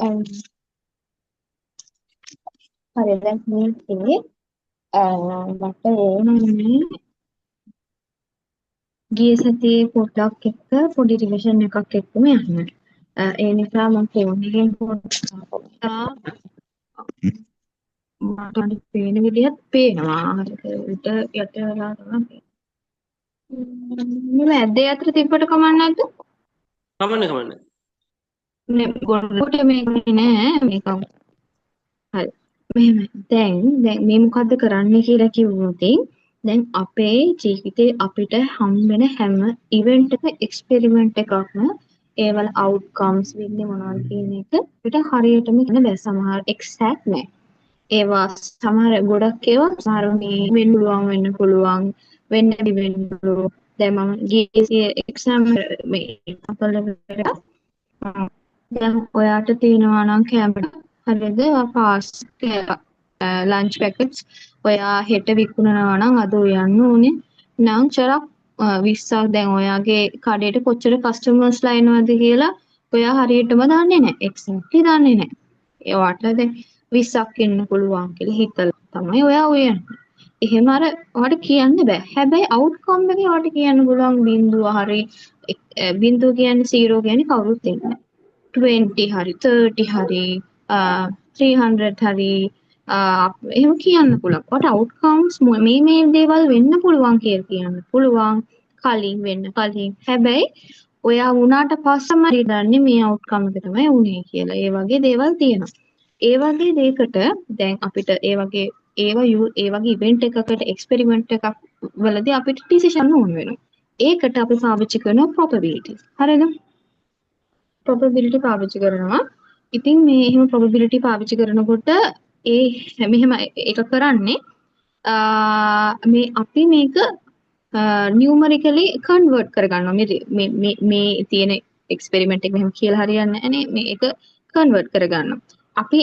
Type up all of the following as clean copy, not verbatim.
අම්, හරි දැන් මේකේ මට ඕනනේ ගිය සතියේ පොඩ්ඩක් එක්ක පොඩි රිවිෂන් එකක් එක්කම යන්න. ඒ නිසා මම ෆෝන් එකෙන් පොඩ්ඩක් මට පේන විදිහත් පේනවා. හරියට යට වෙලා තමයි. මේ මැද්දේ අතර තිබ්බට කමක් නැද්ද? කමන්න කමන්න. නේ ගොඩට මේක නෑ මේක. හරි. මෙහෙම දැන් මේ මොකද්ද කරන්න කියලා කිව්වොත් දැන් අපේ ජීවිතේ අපිට හම් වෙන හැම ඉවෙන්ට් එක එක්ස්පෙරිමන්ට් එකක්ම ඒවල අවුට්කම්ස් වෙන්නේ මොනවද කියන එක අපිට හරියටම කියන්න බෑ. සමහර එක්සැක්ට් නෑ. ඒවා සමහර ගොඩක් ඒවා සමහර මේ වෙන්න පුළුවන් වෙන්න බැරි වෙන්න පුළුවන්. දැන් මම ගියේ එක්සෑම් මේ අපල දැන් ඔයාට තියෙනවා නම් කැමරා හරිද? පාස් ලන්ච් පැකට්ස් ඔයා හෙට විකුණනවා නම් අද උයන්න ඕනේ. නම් චරක් 20ක් දැන් ඔයාගේ කඩේට කොච්චර කස්ටමර්ස්ලා එනවද කියලා ඔයා හරියටම දන්නේ නැහැ. එක්සැක්ට්ලි දන්නේ නැහැ. ඒවට දැන් 20ක් ඉන්න පුළුවන් කියලා හිතලා තමයි ඔයා උයන්නේ. එහෙම අර ඔයාලට කියන්න බෑ. හැබැයි අවුට්කම් එකේ ඔයාලට කියන්න පුළුවන් බිංදුව හරි බිංදුව කියන්නේ 0 කියන්නේ කවුරුත් එන්නේ 20 හරි 30 හරි 300 හරි එහෙම කියන්න පුළුවන්. ඔයාලට අවුට්කම්ස් මේ දේවල් වෙන්න පුළුවන් කියලා කියන්න පුළුවන්. කලින් වෙන්න කලින්. හැබැයි ඔයා වුණාට පස්සම දන්නේ මේ අවුට්කම් එක තමයි උනේ කියලා. ඒ වගේ දේවල් තියෙනවා. ඒ වගේ දෙයකට දැන් අපිට ඒ වගේ ඉවෙන්ට් එකකට එක්ස්පෙරිමන්ට් එකක් වලදී අපිට ඩිසිෂන් ඕන වෙනවා. ඒකට අපි පාවිච්චි කරන probability. හරිද? probability පාවිච්චි කරනවා. ඉතින් මේ එහෙම probability පාවිච්චි කරනකොට මෙහෙම ඒක කරන්නේ මේ අපි මේක නියුමරිකලි කන්වර්ට් කරගන්නවා. මේ තියෙන එක්ස්පෙරිමන්ට් එක මෙහෙම කියලා හරියන්නේ නැහැ නේ. මේක කන්වර්ට් කරගන්නවා. අපි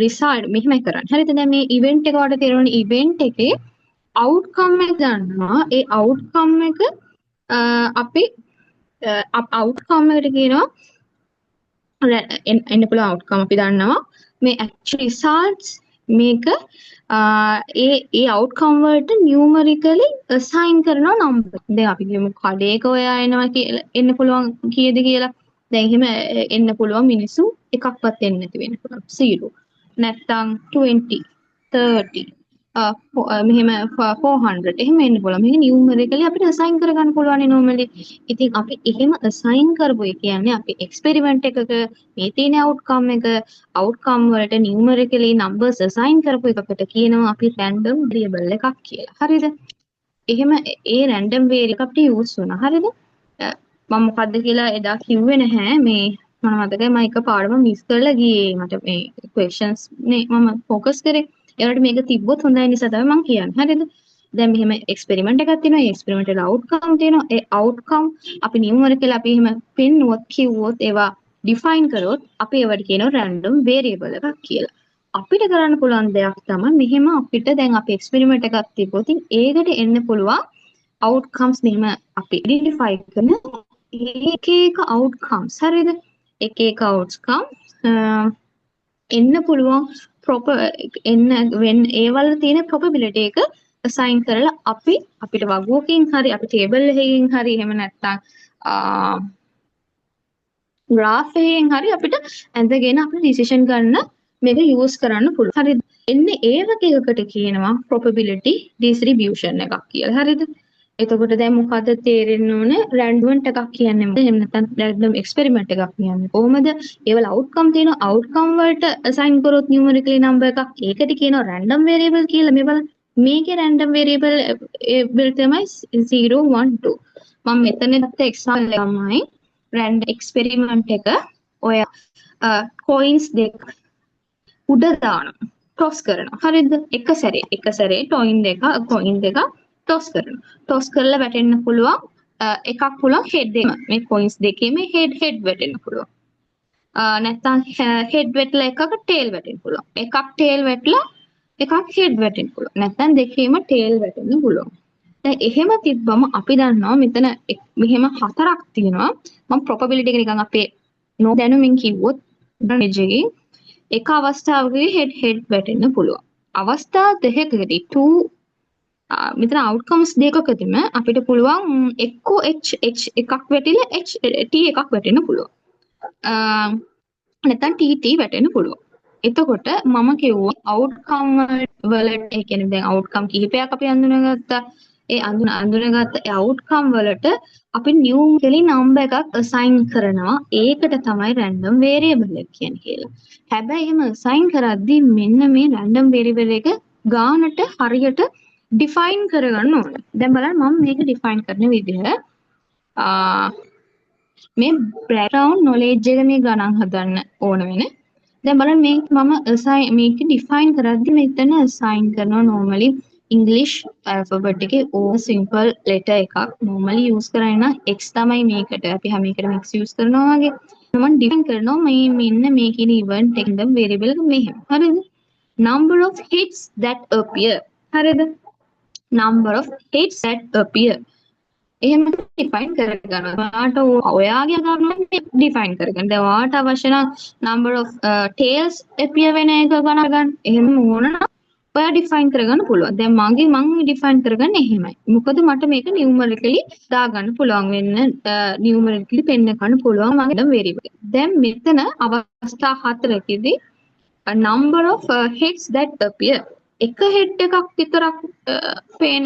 රිසල්ට් මෙහෙමයි කරන්නේ. හරිද? දැන් මේ ඉවෙන්ට් එක වලට තියෙන ඉවෙන්ට් එකේ අවුට්කම් එක ගන්නවා. ඒ අවුට්කම් එක අපි අවුට්කම් එකට කියනවා එන්න පුළුවන් අවුට්කම් අපි දන්නවා. මේ ඇක්චුවලි රිසල්ට්ස් මේක ඒ අවුට්කම් වලට නියුමරිකලි අසයින් කරනවා නම්බර්. දැන් අපි කියමු කඩේක ඔයා එනවා කියලා එන්න පුළුවන් කීයද කියලා. දැන් එහෙම එන්න පුළුවන් මිනිස්සු එකක්වත් එන්නේ නැති වෙන්න පුළුවන් 0. නැත්තම් 20 30 මෙහෙම 400 එහෙම එන්න පුළුවන්. මේක නියුමරිකලි අපිට අසයින් කරගන්න පුළුවන් නෝමලි. ඉතින් අපි එහෙම අසයින් කරපු ඒ කියන්නේ අපි එක්ස්පෙරිමන්ට් එකක මේ තියෙන අවුට්කම් වලට නියුමරිකලි නම්බර්ස් අසයින් කරපු එකකට කියනවා අපි රැන්ඩම් වේරියබල් එකක් කියලා. හරිද? එහෙම ඒ රැන්ඩම් වේරියබල් එක අපිට යූස් වුණා. හරිද? මම මොකද්ද කියලා එදා කිව්වේ නැහැ. මේ මම මතකයි මම එකපාරම මිස් කරලා ගියේ. මට මේ ක්වෙස්චන්ස් නේ මම ફોකස් කරේ. ඒකට මේක තිබ්බොත් හොඳයි නිසා තමයි මම කියන්නේ. හරිද? දැන් මෙහෙම එක්ස්පෙරිමන්ට් එකක් තියෙනවා. ඒ එක්ස්පෙරිමන්ට් වල අවුට්කම් තියෙනවා. ඒ අවුට්කම් අපි නියුමරිකල් අපි එහෙම පෙන්නුවොත් කිව්වොත් ඒවා ඩිෆයින් කරොත් අපි ඒවට කියනවා රැන්ඩම් වේරියබල් එකක් කියලා. අපිට කරන්න පුළුවන් දෙයක් තමයි මෙහෙම අපිට දැන් අපි එක්ස්පෙරිමන්ට් එකක් තිබ්බොත් ඒකට එන්න පුළුවන් outcomes මෙහෙම අපි identify කරන එක එක outcomes හරිද? එක එක outcomes එන්න පුළුවන් ඒවල තියෙන probability එක assign කරලා අපිට වගුවකින් හරි අපි table එකකින් හරි එහෙම නැත්නම් graph එකකින් හරි අපිට ඇඳගෙන අපිට decision ගන්න මේක use කරන්න පුළුවන්. හරිද? එන්නේ ඒ වගේ එකකට කියනවා probability distribution එකක් කියලා. හරිද? එතකොට දැන් මොකද තේරෙන්න ඕන රැන්ඩම් එකක් කියන්නේ මොකද? එහෙම නැත්නම් රැන්ඩම් එක්ස්පෙරිමන්ට් එකක් කියන්නේ. කොහොමද? ඒවල අවුට්කම් තියෙනවා. අවුට්කම් වලට assign කරොත් නියුමරිකලි නම්බර් එකක්. ඒකට කියනවා රැන්ඩම් වේරියබල් කියලා. මේ බලන්න. මේකේ රැන්ඩම් වේරියබල් තමයි 0 1 2. මම මෙතන ගත්ත එක්සාම්පල් එක තමයි රැන්ඩම් එක්ස්පෙරිමන්ට් එක ඔය කොයින්ස් දෙක උඩ දානවා. ටොස් කරනවා. හරිද? එක සැරේ කොයින් දෙක ටොස් කරනවා. ටොස් කරලා වැටෙන්න පුළුවන් එකක් පුළුවන් හෙඩ් එක. මේ කොයින්ස් දෙකේම හෙඩ් වැටෙන්න පුළුවන්. නැත්තම් හෙඩ් වැටලා එකක ටේල් වැටෙන්න පුළුවන්. එකක් ටේල් වැටලා එකක් හෙඩ් වැටෙන්න පුළුවන්. නැත්තම් දෙකේම ටේල් වැටෙන්න පුළුවන්. දැන් එහෙම තිබ්බම අපි දන්නවා මෙතන මෙහෙම හතරක් තියෙනවා. මම probability එක නිකන් අපේ දැනුමින් කිව්වොත් එකේ එක අවස්ථාවකදී හෙඩ් වැටෙන්න පුළුවන්. අවස්ථා දෙකකදී මෙතන outcomes දෙකකදීම අපිට පුළුවන් එක්කෝ H එකක් වැටිලා T එකක් වැටෙන්න පුළුවන්. නැත්නම් TT වැටෙන්න පුළුවන්. එතකොට මම කිව්වා outcome වලට ඒ කියන්නේ දැන් outcome කිහිපයක් අපි අඳුනගත්තා. ඒ අඳුනගත්ත outcome වලට අපි numerically number එකක් assign කරනවා. ඒකට තමයි random variable එක කියන්නේ කියලා. හැබැයි එහෙම assign කරද්දී මෙන්න මේ random variable එක ගානට හරියට define කරගන්න ඕනේ. දැන් බලන්න මම මේක define කරන විදිහ මේ background knowledge එක මේ ගණන් හදන්න ඕන වෙන. දැන් බලන්න මේ මම assign මේක define කරද්දි මෙතන assign කරනවා normally English alphabet එකේ O simple letter එකක් normally use කරන්නේ නම් X තමයි මේකට. අපි හැම එකටම X use කරනවා වගේ. මම define කරනවා මේ මෙන්න මේ කියන event එකක variable එක මෙහෙම. හරිද? Number of hits that appear. හරිද? Number of hits that appear. එහෙම ඩිෆයින් කරගන්න. ඔයාට ඔයාගේ ගණන් ඩිෆයින් කරගන්න. දැන් ඔයාට අවශ්‍ය නම් number of tails appear වෙන එක ගණන්. එහෙම ඕන නම් ඔයා ඩිෆයින් කරගන්න පුළුවන්. දැන් මම ඩිෆයින් කරගන්නේ එහෙමයි. මොකද මට මේක numerically දාගන්න පුළුවන් වෙන්න numerically පෙන්න ගන්න පුළුවන් මගේ variable. දැන් මෙතන අවස්ථා හතරකදී number of hits that appear එක හෙඩ් එකක් විතරක් පේන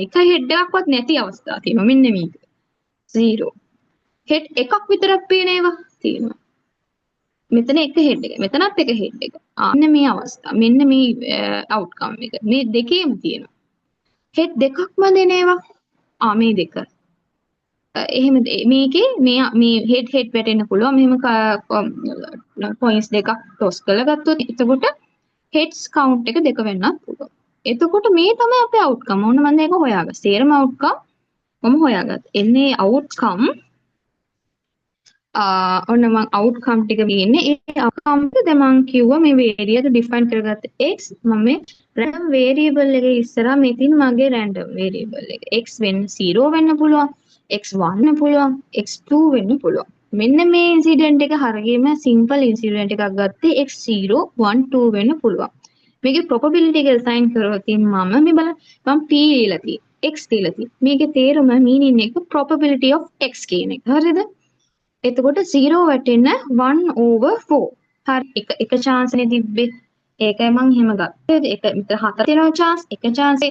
එක හෙඩ් එකක්වත් නැති අවස්ථා තියෙනවා මෙන්න මේක 0 හෙඩ් එකක් විතරක් පේන ඒවා තියෙනවා මෙතන එක හෙඩ් එක මෙතනත් එක හෙඩ් එක මෙන්න මේ අවස්ථා මෙන්න මේ අවුට්කම් එක මේ දෙකේම තියෙනවා හෙඩ් දෙකක්ම දෙන ඒවා මේ දෙක එහෙම මේකේ මේ හෙඩ් වැටෙන්න පුළුවන් මෙහෙම පොයින්ට්ස් දෙකක් ටොස් කරලා ගත්තොත් එතකොට heads count එක දෙක වෙන්නත් පුළුවන්. එතකොට මේ තමයි අපේ outcome. ඕන මම මේක හොයාගත්තා. සේරම outcome මම හොයාගත්තා. එන්නේ outcome ඔන්න මම outcome ටික මේන්නේ. ඒ outcome එක දැන් මම කිව්වා මේ variable define කරගත්ත x මම මේ random variable එකේ ඉස්සරහා මෙතින් මගේ random variable එක x වෙන්න 0 වෙන්න පුළුවන්. x1 වෙන්න පුළුවන්. x2 වෙන්න පුළුවන්. මෙන්න මේ ඉන්සිඩන්ට් එක හරියම සිම්පල් ඉන්සිඩන්ට් එකක් ගත්තේ x0 1 2 වෙන්න පුළුවන්. මේකේ probability එක assign කරලා තියෙන මම මේ බලන්න මම p දීලා තියෙන්නේ x දීලා තියෙන්නේ. මේකේ තේරුම meaning එක probability of x කියන එක. හරිද? එතකොට 0 වැටෙන්න 1/4. හරි එක chance නේ තිබ්බේ. ඒකයි මම එහෙම ගත්තේ. ඒක මෙතන හතර තියෙනවා chance. එක chance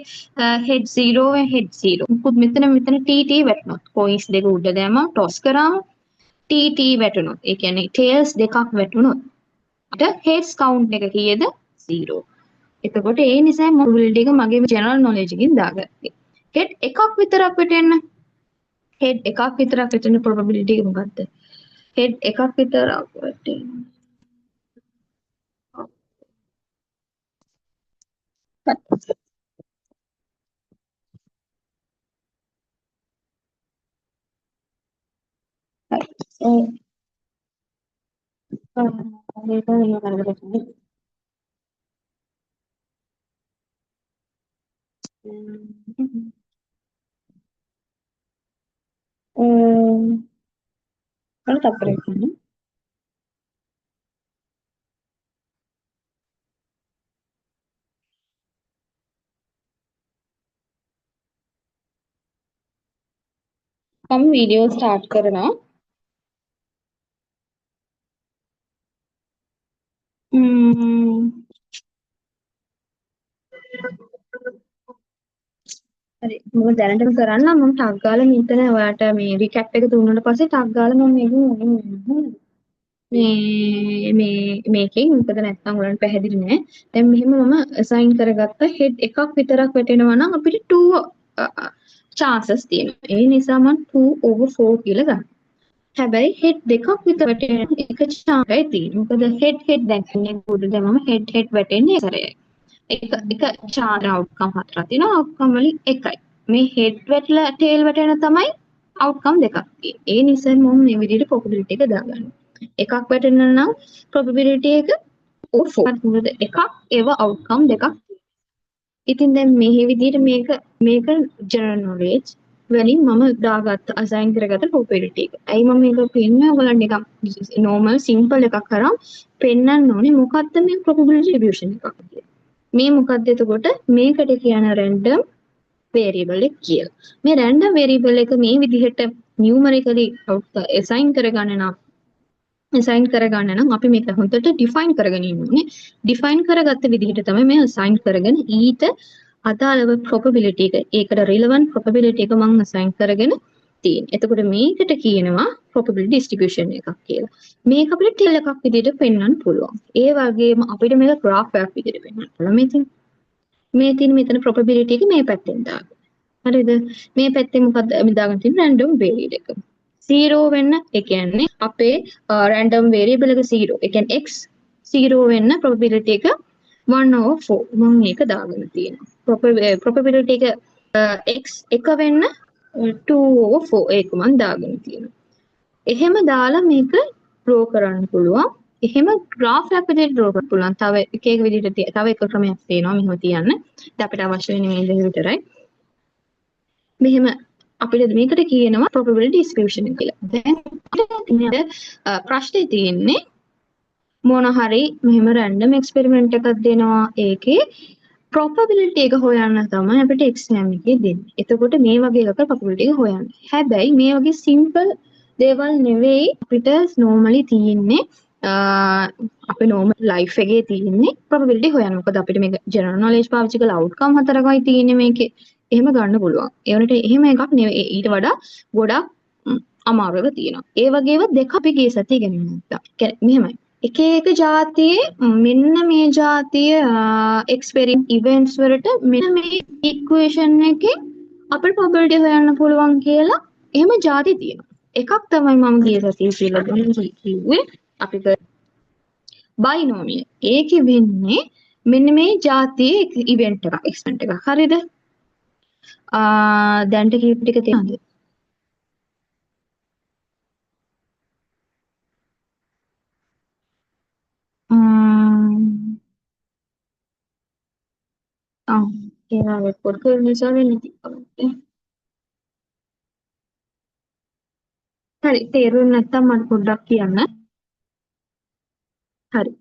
head 0 head 0. මුකුත් මෙතන TT වැටුණොත් coins දෙක උඩ දැම්මම toss කරාම TT වැටුණොත් ඒ කියන්නේ tails දෙකක් වැටුණොත් අපිට heads count එක කීයද 0. එතකොට ඒ නිසා probability එක මගේ general knowledge එකකින් දාගත්තේ. head එකක් විතරක් වැටෙන්න head එකක් විතරක් වැටෙන්න probability එක මොකද්ද? head එකක් විතරක් වැටෙන්න. kalau tak berani हम वीडियो स्टार्ट करना හරි මම දැනටම කරන්න මම ටග් ගාලා මෙතන ඔයාලට මේ රිකැප් එක දුන්නාට පස්සේ ටග් ගාලා මම මේකෙන් මොකද නැත්තම් ඔයාලට පැහැදිලි නෑ දැන් මෙහෙම මම assign කරගත්ත head එකක් විතරක් වැටෙනවා නම් අපිට 2 chances තියෙනවා ඒ නිසා මම 2/4 කියලා ගන්නවා හැබැයි head දෙකක් විතර වැටෙන එක chance එකයි තියෙන්නේ මොකද head දැන් දැන් මම head වැටෙන්නේ කරේ එක chance outcome හතරක් තියෙනවා outcome වලින් එකයි මේ head වැටලා tail වැටෙන තමයි outcome දෙකක් තියෙන්නේ ඒ නිසා මම මේ විදිහට probability එක දාගන්නවා එකක් වැටෙන්න නම් probability එක 4 එකක් ඒව outcome දෙකක් ඉතින් දැන් මේ විදිහට මේක general knowledge වලින් මම දාගත්ත අසයින් කරගත්ත probability එක. ඇයි මම මේක පෙන්වන්නේ ඔයගලන්ට නිකන් normal simple එකක් කරන් පෙන්වන්න ඕනේ මොකද්ද මේ probability distribution එකක් කියලා. මේ මොකද්ද එතකොට මේකට කියන random variable එක කියලා. මේ random variable එක මේ විදිහට numerically assign කරගන්න නම් අපි මේක හොඳට define කරගෙන ඉන්න ඕනේ. define කරගත්ත විදිහට තමයි මේ assign කරගෙන ඊට අදාළව probability එක ඒකට relevant probability එක මම assign කරගෙන තියෙන්නේ. එතකොට මේකට කියනවා probability distribution එකක් කියලා. මේක අපිට tell එකක් විදිහට පෙන්වන්න පුළුවන්. ඒ වගේම අපිට මේක graph එකක් විදිහට පෙන්වන්න පුළුවන්. මේ තියෙන මෙතන probability එක මේ පැත්තෙන් දාගන්න. හරිද? මේ පැත්තේ මොකක්ද අපි දාගන්න තියෙන්නේ random variable එක. 0 වෙන්න ඒ කියන්නේ අපේ random variable එක 0. ඒ කියන්නේ x 0 වෙන්න probability එක 1/4 මම මේක දාගෙන තියෙනවා. probability එක x 1 වෙන්න 2/4 ඒක මම දාගෙන තියෙනවා. එහෙම දාලා මේක draw කරන්න පුළුවන්. එහෙම graph එකක් විදිහට draw කරන්න පුළුවන්. තව එක එක විදිහට තව එක ක්‍රමයක් තියෙනවා මෙහෙම තියන්න. දැන් අපිට අවශ්‍ය වෙන්නේ මේ දේ විතරයි. මෙහෙම අපිට මේකට කියනවා probability distribution කියලා. දැන් අපිට ප්‍රශ්නේ තියෙන්නේ මොන හරි මෙහෙම random experiment එකක් දෙනවා. ඒකේ probability එක හොයන්න තමයි අපිට exam එකේ දෙන්නේ. එතකොට මේ වගේ එකක probability එක හොයන්න. හැබැයි මේ වගේ simple දේවල් නෙවෙයි අපිට normally තියෙන්නේ අපේ normal life එකේ තියෙන්නේ probability හොයන්න. මොකද අපිට මේක general knowledge පාවිච්චි කරලා outcome 4කයි තියෙන්නේ මේකේ. එහෙම ගන්න පුළුවන්. ඒ වුණාට එහෙම එකක් නෙවෙයි. ඊට වඩා ගොඩක් අමාරුව තියෙනවා. ඒ වගේව දෙක අපි ගිය සතිය ඉගෙන ගත්තා. මෙහෙමයි. එක එක જાතියේ මෙන්න මේ જાතිය එක්ස්පෙරිමන්ට් ඉවෙන්ට්ස් වලට මෙන්න මේ ඉක්වේෂන් එකේ අපිට probability හොයන්න පුළුවන් කියලා එහෙම જાති තියෙනවා. එකක් තමයි මම ගිය සතියේ කියලා කිව්වේ අපි බයිනෝමියල්. ඒකෙ වෙන්නේ මෙන්න මේ જાතියේ ඉවෙන්ට් එකක් එක්ස්පෙරිමන්ට් එකක්. හරිද? දැන්ට කීප ටික තියෙනවද? ඒවා රෙකෝඩ් කරන නිසා වෙන්නේ තිබ්බා. හරි තේරුම් නැත්තම් මට පොඩ්ඩක් කියන්න. හරි.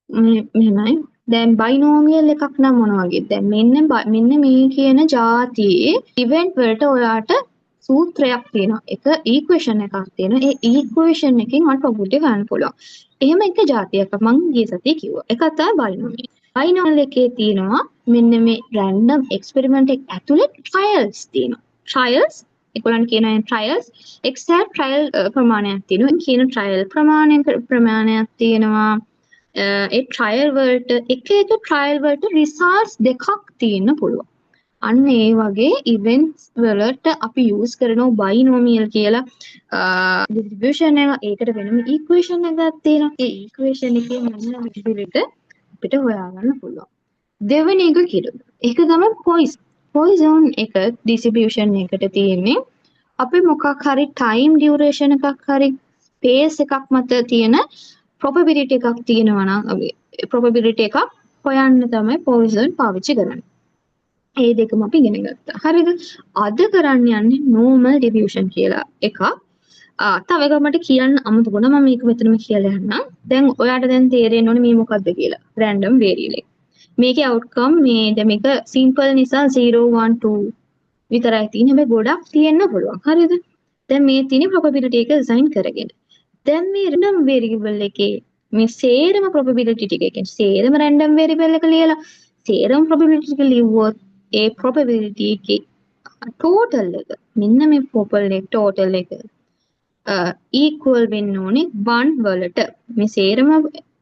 මෙහෙමයි. දැන් බයිනෝමියල් එකක් නම් මොන වගේද? දැන් මෙන්න මේ කියන જાතියේ ඉවෙන්ට් වලට ඔයාට සූත්‍රයක් තියෙනවා. එක ඉක්වේෂන් එකක් තියෙනවා. ඒ ඉක්වේෂන් එකෙන් ඔයාලට probability ගන්න පුළුවන්. එහෙම එක જાතියක් මම ගිය සතියේ කිව්වා. ඒක තමයි බයිනෝමියල්. බයිනෝමියල් එකේ තියෙනවා මෙන්න මේ random experiment එක ඇතුලේ trials තියෙනවා. trials ඒගොල්ලන් කියනවා trials exact trial ප්‍රමාණයක් තියෙනවා. කියන trial ප්‍රමාණයක් තියෙනවා. ඒ ට්‍රයල් වලට එක ට්‍රයල් වලට රිසල්ට්ස් දෙකක් තියෙන්න පුළුවන්. අන්න ඒ වගේ ඉවෙන්ට්ස් වලට අපි යූස් කරනවා බයිනෝමියල් කියලා ඩිස්ට්‍රිබියුෂන් එක. ඒකට වෙනම ඉක්වේෂන් එකක් තියෙනවා. ඒ ඉක්වේෂන් එකේ මොන විදිහට අපිට හොයාගන්න පුළුවන්. දෙවෙනි එක කියලා. ඒක තමයි පොයිසන් එක ඩිස්ට්‍රිබියුෂන් එකට තියෙන්නේ. අපි මොකක් හරි ටයිම් ඩියුරේෂන් එකක් හරි ස්පේස් එකක් මත තියෙන probability එකක් තියෙනවා නම් probability එකක් හොයන්න තමයි Poisson පාවිච්චි කරන්නේ. ඒ දෙකම අපි ඉගෙන ගත්තා. හරිද? අද කරන්න යන්නේ normal distribution කියලා එකක්. තව එකක් මට කියන්න අමතක වුණා. මම මේක මෙතනම කියලා යන්නම්. දැන් ඔයාලට දැන් තේරෙන්න ඕනේ මේ මොකක්ද කියලා. random variable එක. මේකේ outcome දැන් මේක simple නිසා 0 1 2 විතරයි තියෙන්නේ. හැබැයි ගොඩක් තියෙන්න පුළුවන්. හරිද? දැන් මේ තියෙන probability එක assign කරගෙන. දැන් මේ random variable එකේ මේ සේරම probability ටික කියන්නේ සේරම random variable එක ලියලා සේරම probability ටික ලිව්වොත් ඒ probability එකේ total එක මෙන්න මේ total එක equal වෙන්න ඕනේ 1 වලට. මේ සේරම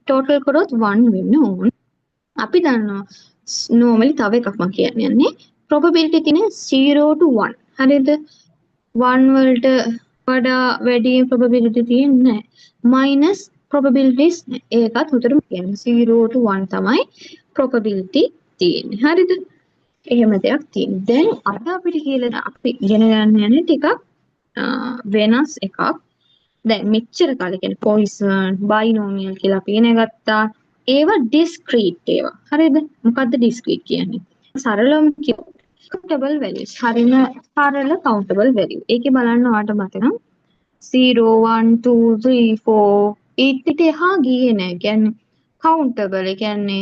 total කරොත් 1 වෙන්න ඕනේ. අපි දන්නවා normally තව එකක් මම කියන්නේ probability තියෙන 0 to 1. හරිද? 1 වලට වඩා වැඩි probability තියෙන්නේ minus probabilities ඒකත් උතරම කියන්නේ 0 to 1 තමයි probability තියෙන්නේ. හරිද? එහෙම දෙයක් තියෙනවා. දැන් අද අපිට කියලා අපි ඉගෙන ගන්න යන්නේ ටිකක් වෙනස් එකක්. දැන් මෙච්චර කාලේ කියන්නේ Poisson, binomial කියලා අපි ඉගෙන ගත්තා. ඒවා discrete ඒවා. හරිද? මොකද්ද discrete කියන්නේ? සරලවම කියමු. countable values. හරිම සරල countable value. ඒකේ බලන්න ඔයාලට මතකයි 0 1 2 3 4 ඒත් එහා ගියේ නෑ. කියන්නේ countable. ඒ කියන්නේ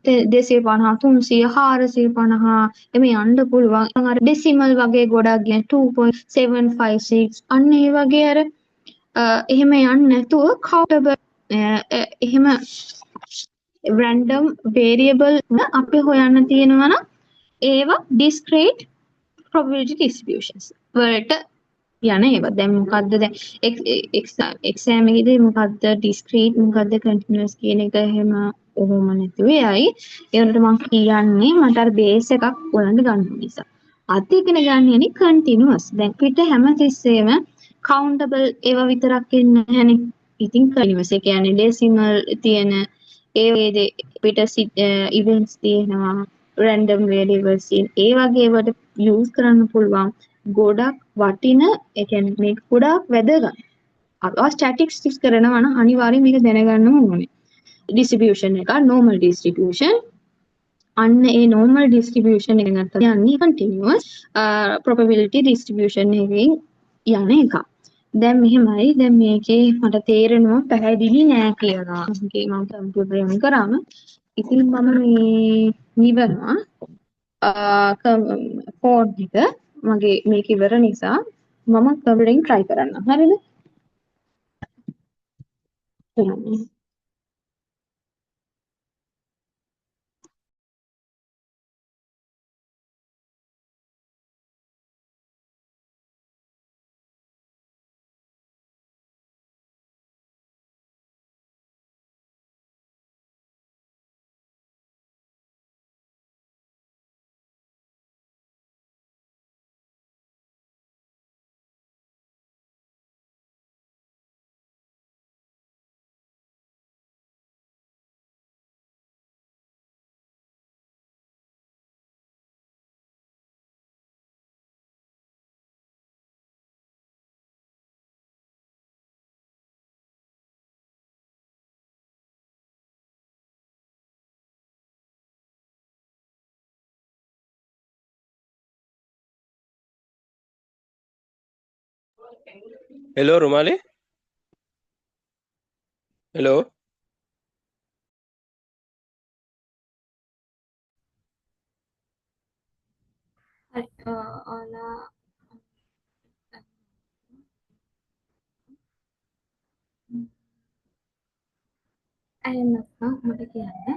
250 300 450 එමේ යන්න පුළුවන්. අර decimal වගේ ගොඩක් කියන්නේ 2.756 අන්න ඒ වගේ අර එහෙම යන්නේ නැතුව countable එහෙම random variable අපි හොයන්න තියෙනවා නම් ඒවා discrete probability distributions වලට යන ඒවා. දැන් මොකද්ද දැන් exam එකේදී මොකද්ද discrete මොකද්ද continuous කියන එක එහෙම ඔහොම නැතුව එයි. ඒකට මම කියන්නේ මට අර බේස් එකක් ඔයගොල්ලන්ට ගන්න නිසා. අත් ඉගෙන ගන්න යන්නේ continuous. දැන් පිට හැමතිස්සෙම countable ඒවා විතරක් ඉන්නේ නැහැනේ. ඉතින් continuous ඒ කියන්නේ decimal තියෙන ඒ වගේ පිට events තියෙනවා random variables ඒ වගේ ඒවට use කරන්න පුළුවන් ගොඩක් වටින ඒ කියන්නේ මේක ගොඩක් වැදගත්. අර statistics කරනවා නම් අනිවාර්යයෙන් මේක දැනගන්න ඕනේ. distribution එක normal distribution අන්න ඒ normal distribution එක ගත්තා යන්නේ continuous probability distribution එකකින් යන එක. දැන් මෙහෙමයි දැන් මේකේ මට තේරෙනවා පැහැදිලි නෑ කියලා. මේකේ මම කම්පියුටර් එකෙන් කරාම ඉතින් මම මේ නිවනවා කෝඩ් එක මගේ මේක ඉවර නිසා මම කම්පියුටරෙන් try කරන්න. හරිද? කරන්න. Hello, Romali. Hello. හරි ඔයාලා අයන්නත් මට කියන්න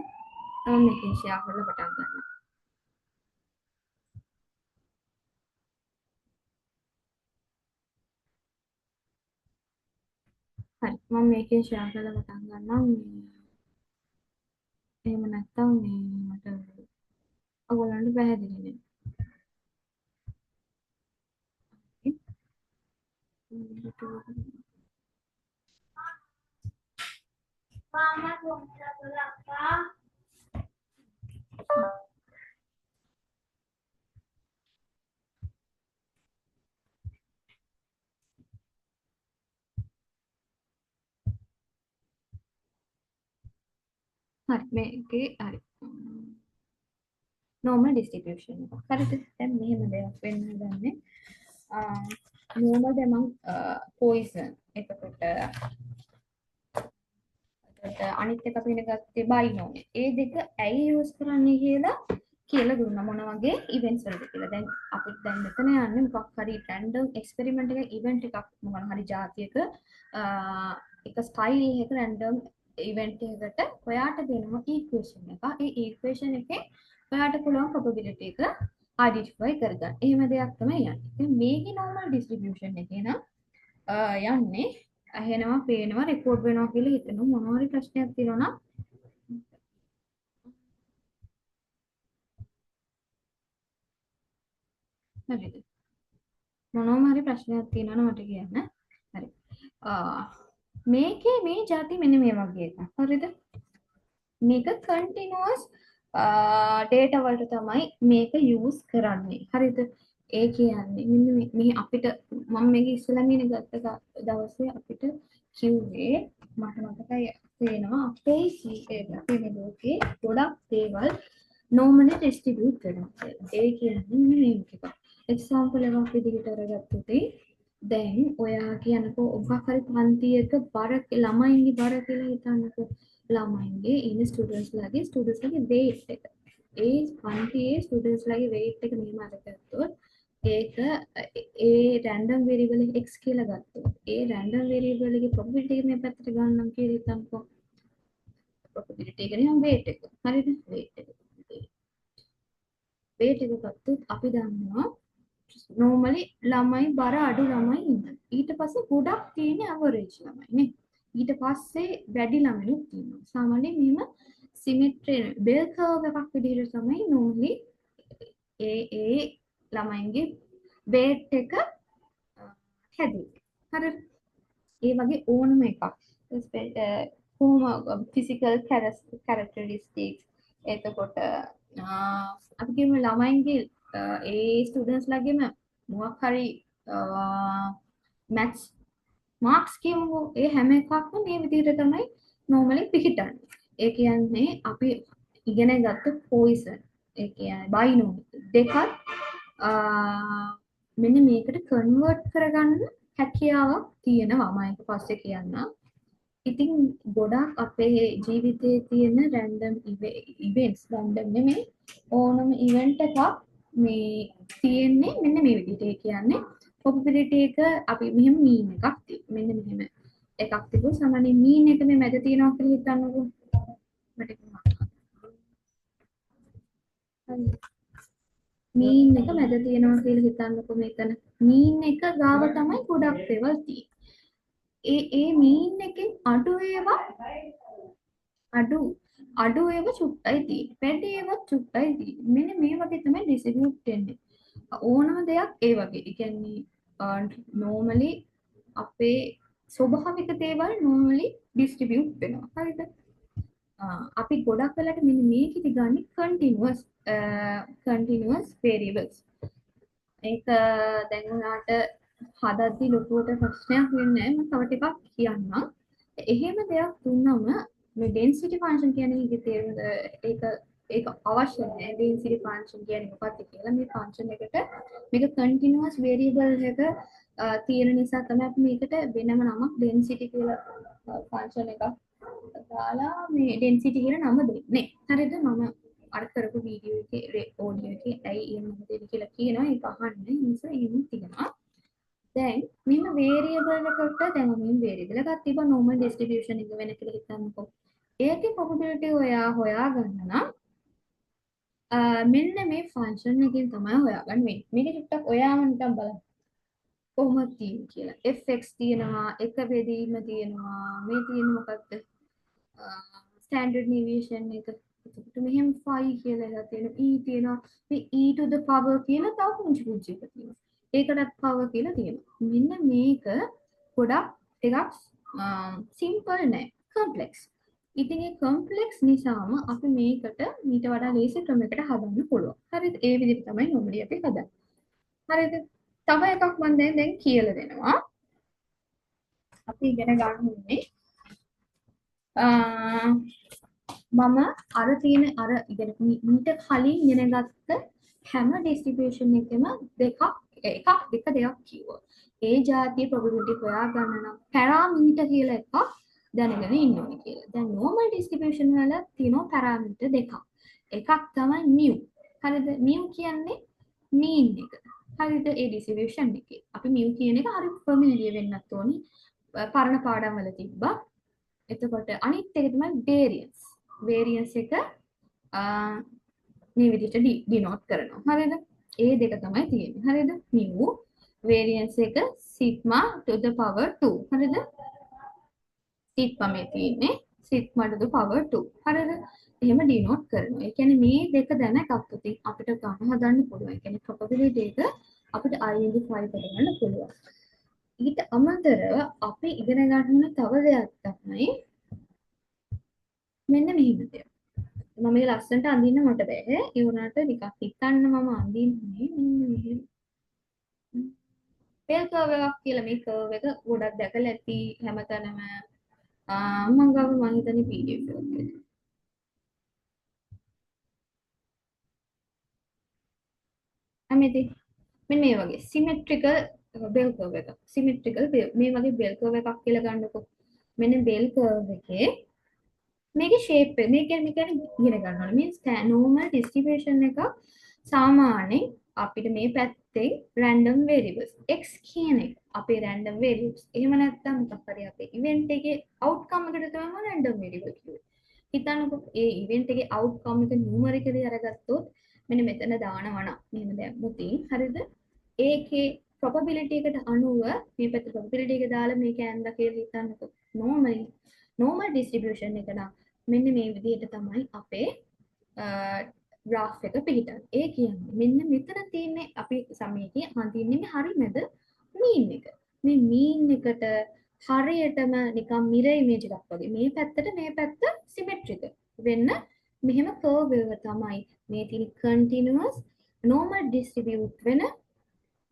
මම මේකෙන් ෂෙයා කරලා පටන් ගන්නවා. හරි මම මේකෙන් ෂෙයා කරලා පටන් ගන්නම්. එහෙම නැත්නම් මේ මට ඔයගොල්ලන්ට පැහැදිලි නේ. හරි මේකේ හරි normal distribution එක. හරිද? දැන් මෙහෙම දෙයක් වෙන්න හදන්නේ. normal දැන් මම poison එතකොට අනිත් එක අපි ඉගෙන ගත්තේ binomial. ඒ දෙක ඇයි යූස් කරන්නේ කියලා දුන්නා මොන වගේ events වලද කියලා. දැන් අපිට දැන් මෙතන යන්නේ මොකක් හරි random experiment එක event එකක් මොකක් හරි જાතියක එක style එකක random event එකකට ඔයාට දෙනවා equation එක. ඒ equation එකේ ඔයාට පුළුවන් probability එක identify කරගන්න. එහෙම දෙයක් තමයි යන්නේ. ඉතින් මේකේ normal distribution එකේ නම් යන්නේ ඇහෙනවා, පේනවා, රෙකෝඩ් වෙනවා කියලා හිතනවා. මොනවා හරි ප්‍රශ්නයක් තියෙනවා නම් හරිද? මොනවා හරි ප්‍රශ්නයක් තියෙනවා නම් මට කියන්න. හරි. මේකේ මේ જાති මෙන්න මේ වගේ එකක්. හරිද? මේක continuous data වලට තමයි මේක use කරන්නේ. හරිද? ඒ කියන්නේ මෙන්න මේ අපිට මම මේක ඉස්සෙල්ලාම ඉගෙන ගත්ත දවසේ අපිට කිව්වේ මට මතකයි තේනවා අපේ ලෝකේ ගොඩක් දේවල් normally distribute වෙනවා. ඒ කියන්නේ මේ එකක්. example එකක් විදිහට අරගත්තොත් දැන් ඔයා කියනකෝ ඔබ හරි පන්තියක බර ළමයින්ගේ බර කියලා හිතන්නකෝ. ළමයින්ගේ ඉන්න ස්ටුඩන්ට්ස් ලගේ weight එක. ඒ පන්තියේ ස්ටුඩන්ට්ස් ලගේ weight එක මෙහෙම අරගත්තොත් ඒක ඒ random variable x කියලා ගත්තොත් ඒ random variable එකේ probability එක මේ පැත්තට ගන්නම් කියලා හිතන්නකෝ. probability එක නිකන් weight එක. හරිද? weight එක ගත්තොත් අපි දන්නවා normally ළමයි බර අඩු ළමයි ඉන්නවා. ඊට පස්සේ ගොඩක් තියෙන average ළමයි නේ. ඊට පස්සේ වැඩි ළමයිනුත් ඉන්නවා. සාමාන්‍යයෙන් මෙහෙම symmetry bell curve එකක් විදිහට තමයි normally ඒ ළමයින්ගේ weight එක හැදෙන්නේ. හරිද? ඒ වගේ ඕනම එකක් කොහොම physical characteristics එතකොට අපි කියමු ළමයින්ගේ ඒ ස්ටුඩන්ට්ස් ලගේම මොකක් හරි මැත්ස් මාක්ස් කියමුකෝ ඒ හැම එකක්ම මේ විදිහට තමයි normally පිහිටන්නේ. ඒ කියන්නේ අපි ඉගෙන ගත්ත poison ඒ කියන්නේ බයිනෝමියල් දෙකත් මෙන්න මේකට කන්වර්ට් කරගන්න හැකියාවක් තියෙනවා මම ඒක පස්සේ කියන්නම්. ඉතින් ගොඩක් අපේ ජීවිතයේ තියෙන රැන්ඩම් ඉවෙන්ට්ස් රැන්ඩම් නෙමෙයි ඕනම ඉවෙන්ට් එකක් මේ තියෙන්නේ මෙන්න මේ විදිහට. ඒ කියන්නේ probability එක අපි මෙහෙම mean එකක් තියෙනවා. මෙන්න මෙහෙම එකක් තිබුණා. සාමාන්‍ය mean එක මේ මැද තියෙනවා කියලා හිතන්නකෝ. මට mean එක මැද තියෙනවා කියලා හිතන්නකෝ මෙතන. mean එක ගාව තමයි ගොඩක් දේවල් තියෙන්නේ. ඒ mean එකෙන් අඩු ඒවා චුට්ටයි තියෙන්නේ. වැඩි ඒවා චුට්ටයි තියෙන්නේ. මෙන්න මේ වගේ තමයි distribute වෙන්නේ. ඕනම දෙයක් ඒ වගේ. ඒ කියන්නේ normally අපේ ස්වභාවික දේවල් normally distribute වෙනවා. හරිද? අපි ගොඩක් වෙලාට මෙන්න මේකෙදි ගන්න continuous variables. ඒක දැන් උනාට හදද්දි ලොකුවට ප්‍රශ්නයක් වෙන්නේ නැහැ. මම තව ටිකක් කියන්නම්. එහෙම දෙයක් දුන්නම මේ density function කියන්නේ ඒකේ තේරුම ඒක අවශ්‍ය නැහැ. density function කියන්නේ මොකක්ද කියලා මේ function එකට මේක continuous variable එක තියෙන නිසා තමයි අපි මේකට වෙනම නමක් density කියලා function එකක් දාලා මේ density කියලා නම දෙන්නේ. හරිද? මම අර කරපු වීඩියෝ එකේ ඔඩියෝ එකේ ඇයි එහෙම නම දෙන්නේ කියලා කියනවා. ඒක අහන්න. ඒ නිසා එහෙම තියෙනවා. දැන් මෙන්න variable එකට දැන් මම variable එකක් තිබ්බා normal distribution එක වෙන කියලා හිතන්නකෝ. ඒකේ probability ඔයා හොයාගන්න නම් මෙන්න මේ function එකෙන් තමයි හොයාගන්න වෙන්නේ. මේක චුට්ටක් ඔයාම නිකන් බලන්න. කොහොමද තියෙන්නේ කියලා. fx තියෙනවා, එක බෙදීම තියෙනවා. මේ තියෙන්නේ මොකක්ද? standard deviation එක. එතකොට මෙහෙම phi කියලා එකක් තියෙනවා. e තියෙනවා. මේ e to the power කියලා තව පුංචි පුංචි එකක් තියෙනවා. ඒකටත් power කියලා තියෙනවා. මෙන්න මේක ගොඩක් ටිකක් simple නෑ. complex. ඉතින් ඒ complex නිසාම අපි මේකට ඊට වඩා ලේසි ක්‍රමයකට හදන්න පුළුවන්. හරිද? ඒ විදිහට තමයි normally අපි හදන්නේ. හරිද? තව එකක් මම දැන් කියලා දෙනවා. අපි ඉගෙන ගන්න ඕනේ මම අර තියෙන අර ඉගෙන මීට කලින් ඉගෙන ගත්ත හැම distribution එකෙම දෙකක් කිව්වා. ඒ જાතිය probability හොයාගන්න නම් parameter කියලා එකක් දැනගෙන ඉන්න ඕනේ කියලා. දැන් normal distribution වල තියෙනවා parameter දෙකක්. එකක් තමයි mu. හරිද? mu කියන්නේ mean එක. හරිද? ඒ distribution එකේ. අපි mu කියන එක හරි familiar වෙන්නත් ඕනේ. පරණ පාඩම් වල තිබ්බා. එතකොට අනිත් එක තමයි variance. variance එක මේ විදිහට denote කරනවා. හරිද? ඒ දෙක තමයි තියෙන්නේ. හරිද? mu variance එක sigma to the power 2. හරිද? sigma මේ තියෙන්නේ sigma to the power 2. හරිද? එහෙම denote කරනවා. ඒ කියන්නේ මේ දෙක දැනගත්තොත් අපිට ගන්න හදන්න පුළුවන්. ඒ කියන්නේ probability එක අපිට identify කරගන්න පුළුවන්. ඊට අමතරව අපි ඉගෙන ගන්න තව දෙයක් තමයි මෙන්න මෙහෙම දෙයක්. මම මේක ලස්සනට අඳින්න මට බෑ. ඒ වුණාට නිකන් හිතන්න මම අඳින්නේ මෙන්න මෙහෙම. bell curve එකක් කියලා මේ curve එක ගොඩක් දැකලා ඇති හැමතැනම. මම ගාව මම හිතන්නේ PDF එකක්. හැමතිස්සෙම මෙන්න මේ වගේ සිමෙට්‍රිකල් බෙල් කර්ව් එකක්. සිමෙට්‍රිකල් මේ වගේ බෙල් කර්ව් එකක් කියලා ගන්නකො. මෙන්න බෙල් කර්ව් එකේ මේකේ ෂේප් එක මේක ඉගෙන ගන්න ඕනේ. මේ normal distribution එක සාමාන්‍යයෙන් අපිට මේ පැත්තේ random variables x කියන එක අපේ random variables. එහෙම නැත්නම් මොකක් හරි අපේ event එකේ outcome එකට තමයි random variable කිව්වේ. හිතන්නකො ඒ event එකේ outcome එක numerically අරගත්තොත් මෙන්න මෙතන දානවා නම් මෙහෙම දැම්මොත් හරිද? ඒකේ probability එකට අනුව මේ පැත්ත probability එක දාලා මේක ඇන්දා කියලා හිතන්නකො. normal distribution එක නම් මෙන්න මේ විදිහට තමයි අපේ graph එක පිළිටන්නේ. ඒ කියන්නේ මෙන්න මෙතන තියෙන්නේ අපි සමීකයේ හඳින්නේ හරියමද mean එක. මේ mean එකට හරියටම නිකන් mirror image එකක් වගේ මේ පැත්තට මේ පැත්ත symmetrical වෙන්න මෙහෙම curve එක තමයි මේ තියෙන continuous normal distribute වෙන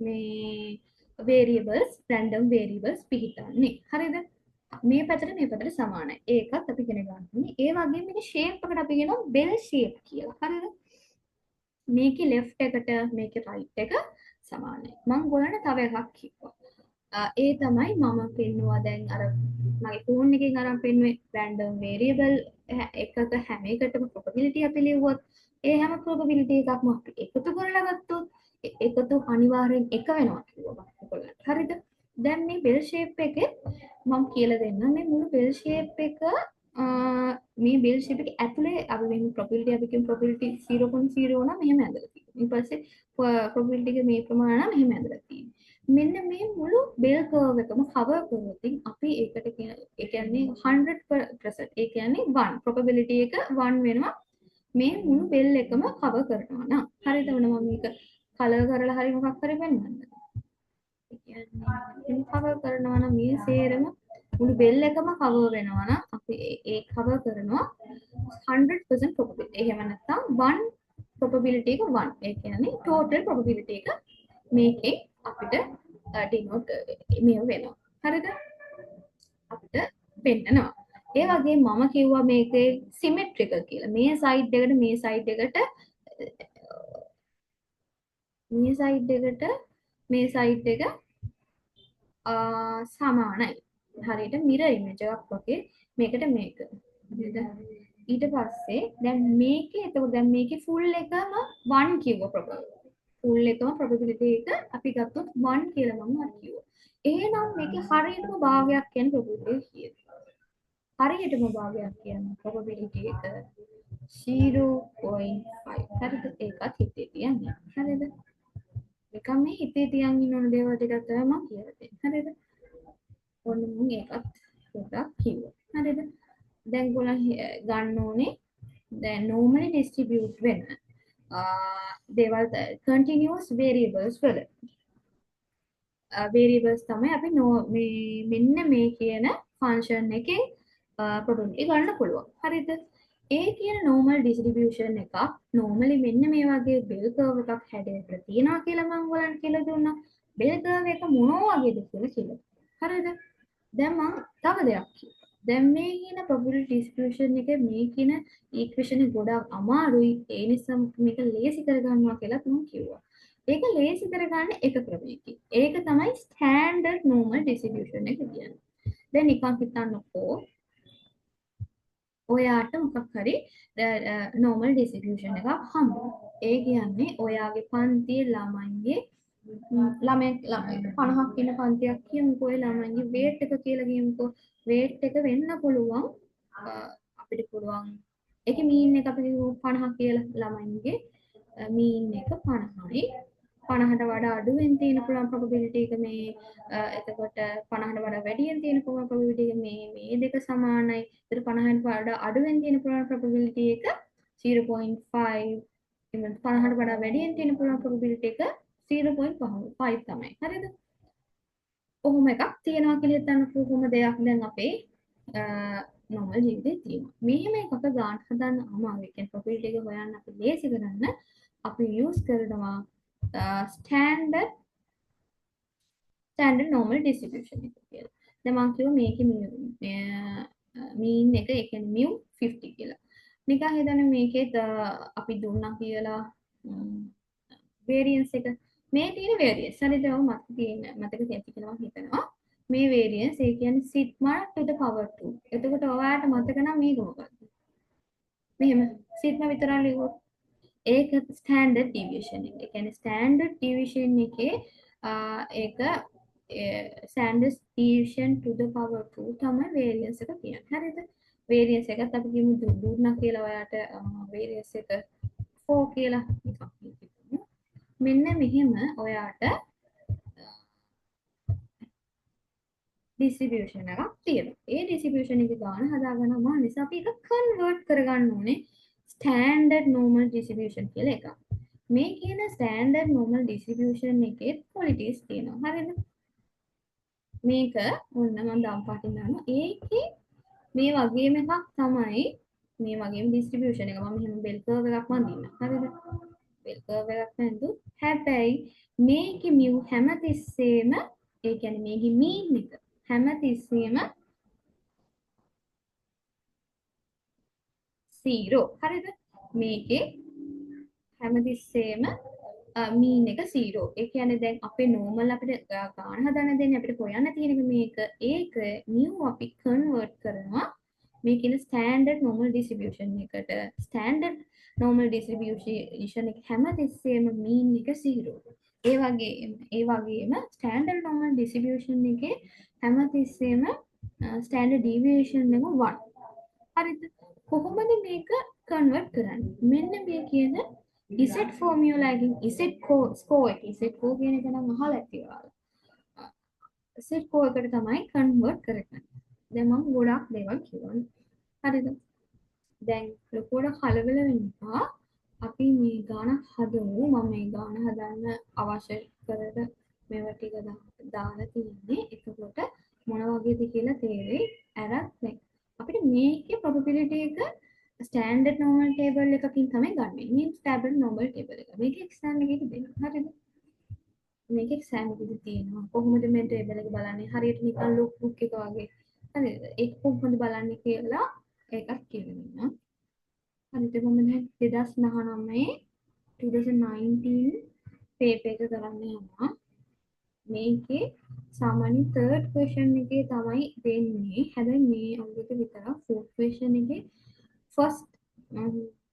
මේ variables random variables පිළිටන්නේ. හරිද? මේ පැත්තට සමානයි. ඒකත් අපි ඉගෙන ගන්න ඕනේ. ඒ වගේම මේකේ shape එකට අපි කියනවා bell shape කියලා. හරිද? මේකේ left එකට මේකේ right එක සමානයි. මම ඔයාලට තව එකක් කිව්වා. ඒ තමයි මම පෙන්නුවා දැන් අර මගේ ෆෝන් එකෙන් අරන් පෙන්නුවේ random variable එකක හැම එකටම probability අපි ලියුවොත් ඒ හැම probability එකක්ම අපි එකතු කරලා ගත්තොත් එකතු අනිවාර්යෙන් එක වෙනවා කිව්වා ඔයගොල්ලන්ට. හරිද? දැන් මේ bell shape එකේ මම කියලා දෙන්නම් මේ මුළු bell shape එක මේ bell shape එක ඇතුලේ අපි මේ probability අපි කියන probability 0.0 නම් මෙහෙම ඇදලා තියෙනවා. ඊට පස්සේ probability එක මේ ප්‍රමාණය නම් මෙහෙම ඇදලා තියෙනවා. මෙන්න මේ මුළු bell curve එකම cover කරොත් අපි ඒකට කියන ඒ කියන්නේ 100% ඒ කියන්නේ 1 probability එක 1 වෙනවා මේ මුළු bell එකම cover කරනවා නම් හරිද වුණා මම මේක කලර් කරලා හරි මොකක් හරි පෙන්නන්නද ඒ කියන්නේ cover කරනවා නම් මේ සේරම මුළු bell එකම cover වෙනවා නම් අපි ඒ cover කරනවා 100% probability එහෙම නැත්නම් 1 probability එක 1 ඒ කියන්නේ total probability එක මේකේ අපිට denote මේ වෙනවා. හරිද? අපිට පෙන්නනවා. ඒ වගේ මම කිව්වා මේකේ symmetrical කියලා. මේ side එකට මේ side එකට මේ side එකට මේ side එක සමානයි. හරියට mirror image එකක් වගේ මේකට මේක. හරිද? ඊට පස්සේ දැන් මේකේ එතකොට දැන් මේකේ full එකම 1 කිව්ව probability. full එකම probability එක අපි ගත්තොත් 1 කියලා මම අර කිව්වා. එහෙනම් මේකේ හරියටම භාගයක් කියන්නේ probability කීයද? හරියටම භාගයක් කියන්නේ probability එක 0.5. හරිද? ඒකත් හිතේ තියන්න. හරිද? නිකන් මේ හිතේ තියන් ඉන්න ඕන දේවල් ටිකක් තමයි මම කියලා දෙන්නේ. හරිද? ඔන්න මම ඒකත් පොඩ්ඩක් කිව්වා. හරිද? දැන් ගොල්ලන් ගන්න ඕනේ දැන් normally distribute වෙන දේවල් continuous variables වල variables තමයි අපි මෙන්න මේ කියන function එකේ probability ගන්න පුළුවන්. හරිද? ඒ කියන normal distribution එකක් normally මෙන්න මේ වගේ bell curve එකක් හැදෙන්න තියනවා කියලා මම ඔයාලට කියලා දුන්නා. bell curve එක මොන වගේද කියලා කියලා. හරිද? දැන් මම තව දෙයක් කියනවා. දැන් මේ කියන probability distribution එක මේ කියන equation එක ගොඩාක් අමාරුයි. ඒ නිසා මේක ලේසි කරගන්නවා කියලා මම කිව්වා. ඒක ලේසි කරගන්න එක ක්‍රමයකින්. ඒක තමයි standard normal distribution එක කියන්නේ. දැන් නිකන් හිතන්නකෝ ඔයාට මොකක් හරි normal distribution එකක් හම්බුනා. ඒ කියන්නේ ඔයාගේ පන්තියේ ළමයින්ගේ ළමයි 50ක් ඉන්න පන්තියක් කියමුකෝ ඒ ළමයින්ගේ weight එක කියලා කියමුකෝ weight එක වෙන්න පුළුවන් අපිට පුළුවන් ඒකේ mean එක අපි 50 කියලා ළමයින්ගේ mean එක 50යි 50ට වඩා අඩුවෙන් තියෙන පුළුවන් probability එක මේ එතකොට 50ට වඩා වැඩියෙන් තියෙන පුළුවන් probability එක මේ දෙක සමානයි. ඒතර 50ට වඩා අඩුවෙන් තියෙන පුළුවන් probability එක 0.5 එතන 50ට වඩා වැඩියෙන් තියෙන පුළුවන් probability එක 0.5 තමයි. හරිද? ඔහොම එකක් තියෙනවා කියලා හිතන්න කොහොම දෙයක් දැන් අපේ normal ජීවිතේ තියෙනවා. මෙහෙම එකක ගන්න හදන්න අමාරුයි. කියන්නේ probability එක හොයන්න අපි ලේසි කරන්න අපි use කරනවා standard normal distribution එක කියලා. දැන් මම කිව්වා මේකේ mean එක ඒ කියන්නේ mu 50 කියලා. නිකන් හිතන්න මේකේ අපි දුන්නා කියලා variance එක මේ තියෙන variance හරිද ඔව් මතක තියෙනවා හිතනවා මේ variance ඒ කියන්නේ sigma to the power 2 එතකොට ඔයාලට මතක නම් මේක මොකක්ද මෙහෙම sigma විතරක් ලියුවොත් ඒක ස්ටෑන්ඩඩ් ඩීවියේෂන් එක. ඒ කියන්නේ ස්ටෑන්ඩඩ් ඩීවියේෂන් එකේ ඒක ස්ටෑන්ඩඩ් ඩීවියේෂන් to the power 2 තමයි වේරියන්ස් එක කියන්නේ. හරිද? වේරියන්ස් එකත් අපි කියමු දුන්නා කියලා ඔයාට වේරියන්ස් එක 4 කියලා නිකන් හිතමු. මෙන්න මෙහෙම ඔයාට ඩිස්ට්‍රිබියුෂන් එකක් තියෙනවා. ඒ ඩිස්ට්‍රිබියුෂන් එකේ ගාන හදාගන්න ඕන නිසා අපි ඒක කන්වර්ට් කරගන්න ඕනේ ස්ටෑන්ඩඩ් නෝමල් ඩිස්ට්‍රිබියුෂන් කියලා එකක්. මේ කියන ස්ටෑන්ඩඩ් නෝමල් ඩිස්ට්‍රිබියුෂන් එකේ ක්වොලිටිස් තියෙනවා. හරිද? මේක ඔන්න මම දම් පාටින් දානවා. ඒකේ මේ වගේම එකක් තමයි මේ වගේම ඩිස්ට්‍රිබියුෂන් එක. මම මෙහෙම බෙල් කර්ව් එකක් වඳින්න. හරිද? බෙල් කර්ව් එකක් වැඳු. හැබැයි මේකේ මියු හැමතිස්සෙම ඒ කියන්නේ මේකේ මීන් එක හැමතිස්සෙම 0. හරිද? මේකේ හැමතිස්සෙම මීන් එක 0. ඒ කියන්නේ දැන් අපේ නෝමල් අපිට ගාන හදන්න දෙන්නේ අපිට හොයන්න තියෙන එක මේක ඒක නියු අපි කන්වර්ට් කරනවා මේ කියන ස්ටෑන්ඩඩ් නෝමල් ඩිස්ට්‍රිබියුෂන් එකට. ස්ටෑන්ඩඩ් නෝමල් ඩිස්ට්‍රිබියුෂන් එක හැමතිස්සෙම මීන් එක 0. ඒ වගේම ස්ටෑන්ඩඩ් නෝමල් ඩිස්ට්‍රිබියුෂන් එකේ හැමතිස්සෙම ස්ටෑන්ඩඩ් ඩීවියේෂන් එක 1. හරිද? කොහොමද මේක කන්වර්ට් කරන්නේ? මෙන්න මේ කියන Z ෆෝමියුලා එකකින් Z ස්කෝර් එක Z කියන එක නම් අහලා ඇති ඔයාලා. Z ස්කෝර් එකට තමයි කන්වර්ට් කරගන්නේ. දැන් මම ගොඩක් දේවල් කියවන්නේ. හරිද? දැන් ලොකුවට කලබල වෙන්න එපා. අපි මේ ගාන හදමු. මම මේ ගාන හදන්න අවශ්‍ය කරන මේවා ටික දාලා තියෙන්නේ. එතකොට මොන වගේද කියලා තේරෙයි. අරත් දැන් අපිට මේකේ probability එක ස්ටෑන්ඩඩ් නෝමල් ටේබල් එකකින් තමයි ගන්න. මේ ස්ටෑන්ඩඩ් නෝමල් ටේබල් එක. මේක එක්සෑම් එකේදී දෙනවා. හරිද? මේක එක්සෑම් එකේදී තියෙනවා. කොහොමද මේ ටේබල් එක බලන්නේ? හරියට නිකන් ලොක් බුක් එක වගේ. හරිද? ඒක කොහොමද බලන්නේ කියලා ඒකත් කියලා දෙන්නම්. හරිද? මම දැන් 2019 පේපර් එක කරන්න යනවා. මේකේ සාමාන්‍ය third question එකේ තමයි දෙන්නේ. හැබැයි මේ අවුරුද්ද විතර fourth question එකේ first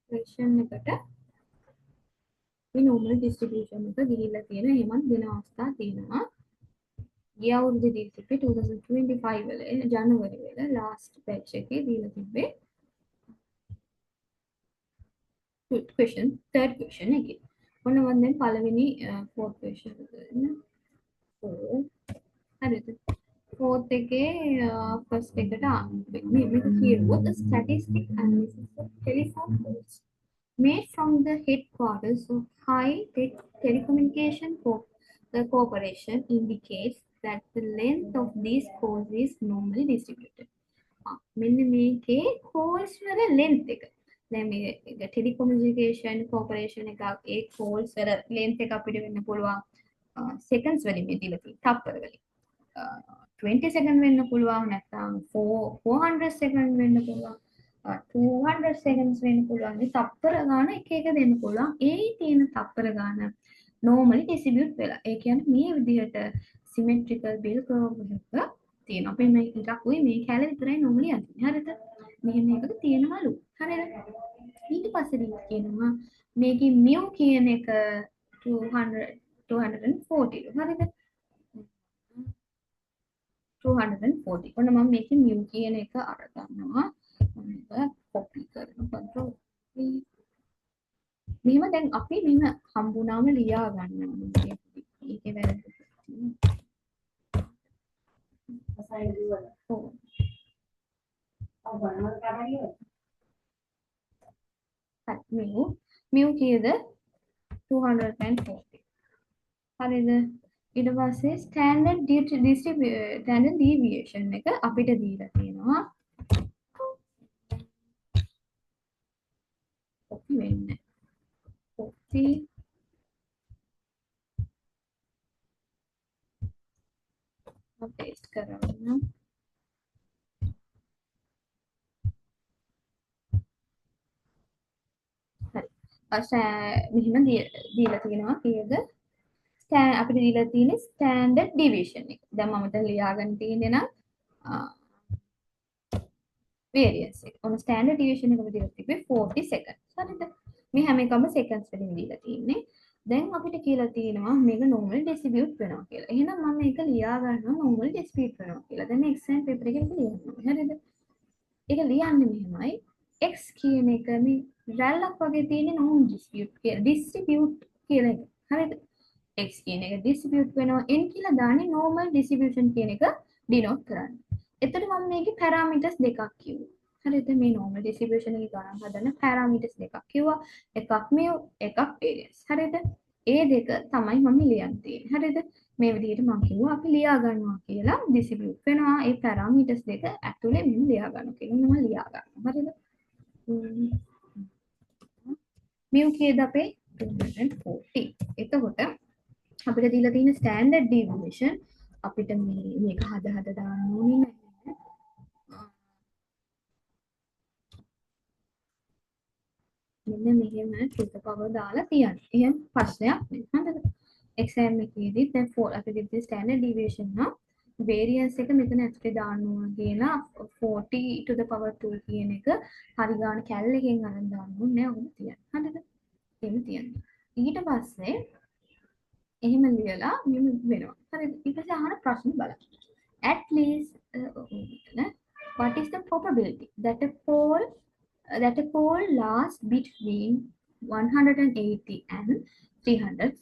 question එකට මේ normal distribution එක ගිහිල්ලා තියෙන එහෙමත් වෙන අවස්ථා තියෙනවා. ගිය අවුරුද්දේදී තිබ්බේ 2025 වල ජනවරි වල last batch එකේ දීලා තිබ්බේ question third question එකේ. ඔන්න මම දැන් පළවෙනි fourth question එක දෙන්න. හරිද? fourth එකේ first එකට මේක කියුවොත් statistic analysis of telephone calls made from the headquarters of High Tech Telecommunication Corporation indicates that the length of these calls is normally distributed. මෙන්න මේකේ calls වල length එක. දැන් මේ ටෙලිකොමියුනිකේෂන් කෝපරේෂන් එකක් ඒ calls වල length එක අපිට වෙන්න පුළුවන් seconds වලින් මේ දීලා තියෙන තප්පර වලින්. 20 second වෙන්න පුළුවන් නැත්නම් 400 second වෙන්න පුළුවන්. 200 seconds වෙන්න පුළුවන්. මේ තප්පර ගාන එක එක දෙන්න පුළුවන්. ඒ තියෙන තප්පර ගාන normally distribute වෙලා. ඒ කියන්නේ මේ විදිහට symmetrical bell curve එකක තියෙනවා. අපි මේ එකක් උයි මේ කැල විතරයි normally යන්නේ. හරිද? මෙහෙම එකක තියෙනවලු. හරිද? ඊට පස්සේ කියනවා මේකේ mu කියන එක 240. හරිද? 240. ඔන්න මම මේකේ mu කියන එක අර ගන්නවා. මම ඒක copy කරනවා. control V. මෙහෙම දැන් අපි මෙන්න හම්බුනාම ලියා ගන්නවා. මේකේ වැරද්ද තියෙනවා. mu කීයද 240. හරිද? ඊට පස්සේ standard deviation එක අපිට දීලා තියෙනවා. copy වෙන්නේ. copy paste කරන්න. මෙහෙම දීලා තියෙනවා කීයද අපිට දීලා තියෙන්නේ ස්ටෑන්ඩඩ් ඩිවිෂන් එක. දැන් මම දැන් ලියාගන්න තියෙන්නේ නම් variance එක. ඔන්න ස්ටෑන්ඩඩ් ඩිවිෂන් එක විදිහට තිබ්බේ 40 seconds. හරිද? මේ හැම එකම seconds වලින් දීලා තියෙන්නේ. දැන් අපිට කියලා තියෙනවා මේක normal distribute වෙනවා කියලා. එහෙනම් මම මේක ලියා ගන්නවා normal distribute වෙනවා කියලා. දැන් මේ exam paper එකේ ලියනවා. හරිද? ඒක ලියන්නේ මෙහෙමයි. x කියන එක මේ රැල්ලක් වගේ තියෙන normal distribute කියලා. distribute කියලා එක. හරිද? x කියන එක distribute වෙනවා n කියලා දාන්නේ normal distribution කියන එක denote කරන්න. එතකොට මම මේකේ parameters දෙකක් කිව්වා. හරිද? මේ normal distribution එකේ ගණන් හදන parameters දෙකක් කිව්වා. එකක් mu එකක් variance. හරිද? ඒ දෙක තමයි මම ලියන්න තියෙන්නේ. හරිද? මේ විදිහට මම කිව්වා අපි ලියා ගන්නවා කියලා distribute වෙනවා. ඒ parameters දෙක ඇතුලේ මම ලියා ගන්නවා කියලා මම ලියා ගන්නවා. හරිද? mu කීයද අපේ 240. එතකොට අපිට දීලා තියෙන ස්ටෑන්ඩඩ් ඩීවියේෂන් අපිට මේක හද දාන්න ඕනේ නැහැ. මෙන්න මෙහෙම to the power දාලා තියන්න. එහෙනම් ප්‍රශ්නයක් නෑ. හරිද? exam එකේදී දැන් 4 අපි දෙන්නේ ස්ටෑන්ඩඩ් ඩීවියේෂන් නම් variance එක මෙතන ඇතුලේ දාන්න ඕන කියලා 40 to the power 2 කියන එක හරි ගන්න කැල් එකෙන් අරන් දාන්න ඕනේ නෑ. ඔහොම තියන්න. හරිද? එහෙම තියන්න. ඊට පස්සේ එහෙම ලියලා මෙහෙම වෙනවා. හරිද? ඊට පස්සේ අහන ප්‍රශ්න බලන්න. At least what is the probability that a pole lasts between 180 and 300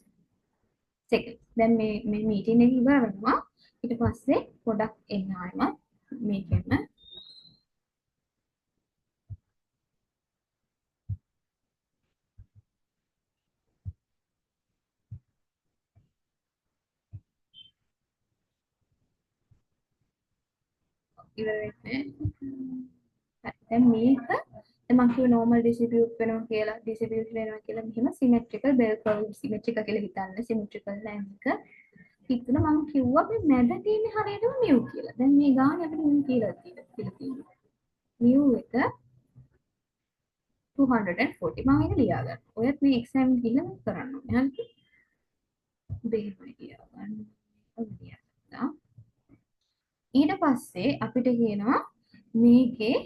seconds. දැන් මේ මීටින් එක ඉවර වෙනවා. ඊට පස්සේ පොඩක් එන්න ආයෙමත් මේකෙම ඉවර වෙන්නේ. දැන් මේක මම කිව්ව normal distribute වෙනවා කියලා distribute වෙනවා කියලා මෙහෙම symmetrical bell curve symmetrical කියලා හිතන්න symmetrical line එක හිතන මම කිව්වා මේ මැද තියෙන හරියටම mu කියලා. දැන් මේ ගානේ අපිට mu කියලා තියෙනවා. mu එක 240 මම ඒක ලියා ගන්න. ඔයත් මේ exam ගිහලා කරන්න ඕනේ. හරිද? බෙහෙමයි ලියා ගන්න. ඊට පස්සේ අපිට කියනවා මේකේ